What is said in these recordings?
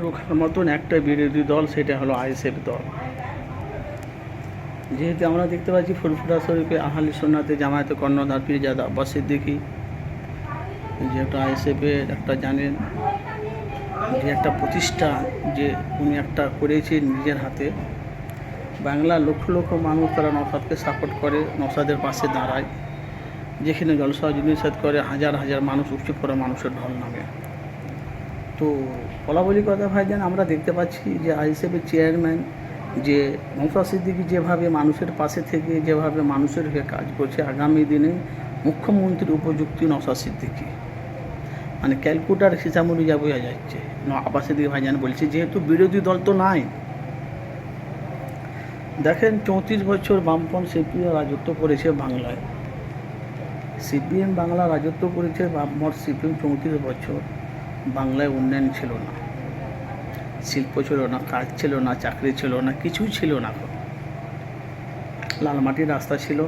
রোখার মতন একটা বিরোধী দল, সেটা হলো আইএসএফ দল। যেহেতু আমরা দেখতে পাচ্ছি ফুরফুরা শরীফে আহলে সুন্নাতে জামায়াতে কর্ণধার পীরজাদা আব্বাস সিদ্দিকী, যে একটা আইএসএফের একটা জানেন যে একটা প্রতিষ্ঠা যে উনি একটা করেছেন নিজের হাতে। বাংলার লক্ষ লক্ষ মানুষ তারা নওশাদকে সাপোর্ট করে, নওশাদের পাশে দাঁড়ায়। যেখানে জলসা জুলুসাত করে হাজার হাজার মানুষ উপচে পড়া মানুষের ঢল নামে। তো বলা কথা ভাইজান, আমরা দেখতে পাচ্ছি যে আইএসএফের চেয়ারম্যান যে নওশাদ সিদ্দিকী যেভাবে মানুষের পাশে থেকে যেভাবে মানুষের হয়ে কাজ করছে, আগামী দিনে মুখ্যমন্ত্রীর উপযুক্ত নওশাদ সিদ্দিকী, মানে ক্যালকুটার হিসাব অনুযায়ী বোঝা যাচ্ছে। আব্বাস সিদ্দিকী ভাইজান বলছে, যেহেতু বিরোধী দল তো নাই। দেখেন 34 বছর বামপন সিপিএম রাজত্ব করেছে বাংলায়। সিপিএম বাংলা রাজত্ব করেছে, বামপন সিপিএম 34 বছর বাংলায় উন্নয়ন ছিল না, শিল্প ছিল না, কাজ ছিল না, চাকরি ছিল না, কিছুই ছিল না। লাল মাটির রাস্তা ছিল,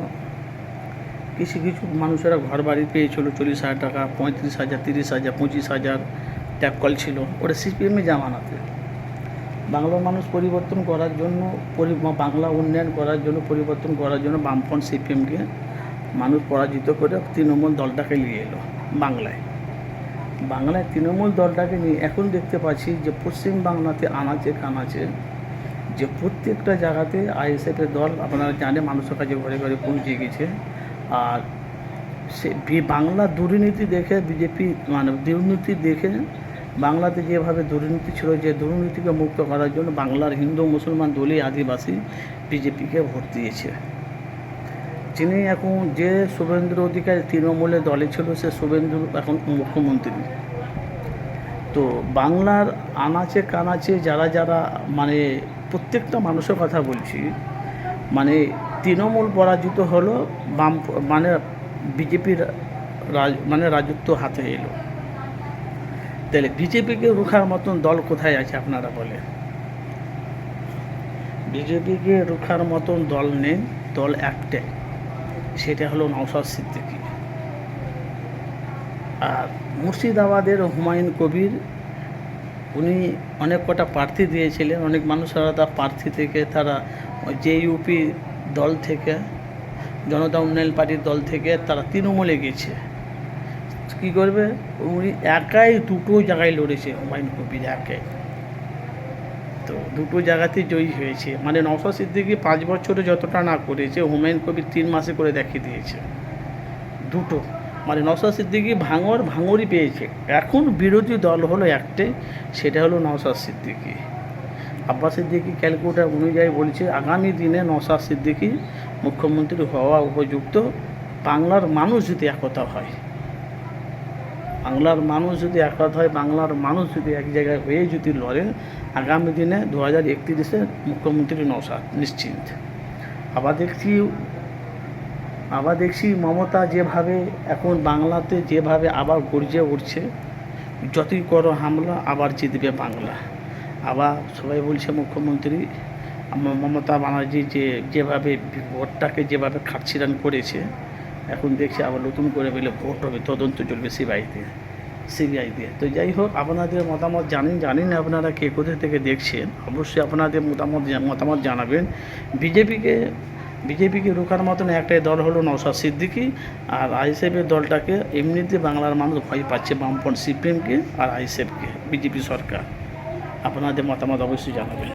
কিছু কিছু মানুষেরা ঘর বাড়ি পেয়েছিল 40,000 টাকা, 35,000, 30,000, 25,000 ট্যাপ কল ছিল। ওটা সিপিএমে জামানাতে বাংলার মানুষ পরিবর্তন করার জন্য, বাংলা উন্নয়ন করার জন্য, পরিবর্তন করার জন্য বামপন সিপিএমকে মানুষ পরাজিত করে তৃণমূল দলটাকে নিয়ে এলো বাংলায়। তৃণমূল দলটাকে নিয়ে এখন দেখতে পাচ্ছি যে পশ্চিম বাংলাতে আনাচে কানাচে যে প্রত্যেকটা জায়গাতে আইএসএফের দল আপনারা জানেন মানুষের কাছে ঘরে ঘরে পৌঁছে গেছে। আর সে বাংলা দুর্নীতি দেখে বিজেপি, মানে দুর্নীতি দেখে বাংলাতে যেভাবে দুর্নীতি ছিল, যে দুর্নীতিকে মুক্ত করার জন্য বাংলার হিন্দু মুসলমান দলীয় আদিবাসী বিজেপিকে ভোট দিয়েছে। যিনি এখন যে শুভেন্দু অধিকারী তৃণমূলের দলে ছিল, সে শুভেন্দু এখন মুখ্যমন্ত্রী। তো বাংলার আনাচে কানাচে যারা যারা, মানে প্রত্যেকটা মানুষের কথা বলছি, মানে তৃণমূল পরাজিত হলো, বাম মানে বিজেপির মানে রাজত্ব হাতে এলো। তাহলে বিজেপিকে রুখার মতন দল কোথায় আছে আপনারা বলেন? বিজেপিকে রুখার মতন দল নেই, দল একটাই, সেটা হলো নওশাদ সিদ্দিকী। আর মুর্শিদাবাদের হুমায়ুন কবির, উনি অনেক কটা প্রার্থী দিয়েছিলেন, অনেক মানুষেরা তার প্রার্থী থেকে তারা জেইউপি দল থেকে, জনতা উন্নয়ন পার্টির দল থেকে তারা তৃণমূলে গেছে। কী করবে, উনি একাই দুটো জায়গায় লড়েছে, হুমায়ুন কবির একাই। তো দুটো জায়গাতেই জয়ী হয়েছে। মানে নওশাদ সিদ্দিকী 5 বছরে যতটা না করেছে, হুমায়ুন কবির 3 মাসে করে দেখিয়ে দিয়েছে দুটো। মানে নওশাদ সিদ্দিকী ভাঙরই পেয়েছে। এখন বিরোধী দল হলো একটাই, সেটা হলো নওশাদ সিদ্দিকী। আব্বাস সিদ্দিকী ক্যালকুলেটর অনুযায়ী বলছে আগামী দিনে নওশাদ সিদ্দিকী মুখ্যমন্ত্রী হওয়া উপযুক্ত। বাংলার মানুষ যদি একতা হয়, বাংলার মানুষ যদি একতা হয়, বাংলার মানুষ যদি এক জায়গায় হয়ে যদি লড়ে, আগামী দিনে 2031-এ মুখ্যমন্ত্রী নওশাদ নিশ্চিন্ত। আবার দেখছি মমতা যেভাবে এখন বাংলাতে যেভাবে আবার গর্জে উঠছে, যতই করো হামলা আবার জিতবে বাংলা। আবার সবাই বলছে মুখ্যমন্ত্রী মমতা ব্যানার্জি যেভাবে ভোটটাকে যেভাবে খাটছিরান করেছে, এখন দেখছি আবার নতুন করে বলে ভোট হবে, তদন্ত চলবে সিবিআই দিয়ে। তো যাই হোক, আপনাদের মতামত জানি না আপনারা কে কোথা থেকে দেখছেন, অবশ্যই আপনাদের মতামত জানাবেন। বিজেপিকে রোখার মতন একটাই দল হলো নওশাদ সিদ্দিকী। আর আইএসএফের দলটাকে এমনিতে বাংলার মানুষ ভয় পাচ্ছে, বামপন্থী সিপিএমকে আর আইএসএফকে, বিজেপি সরকার। আপনাদের মতামত অবশ্যই জানাবেন।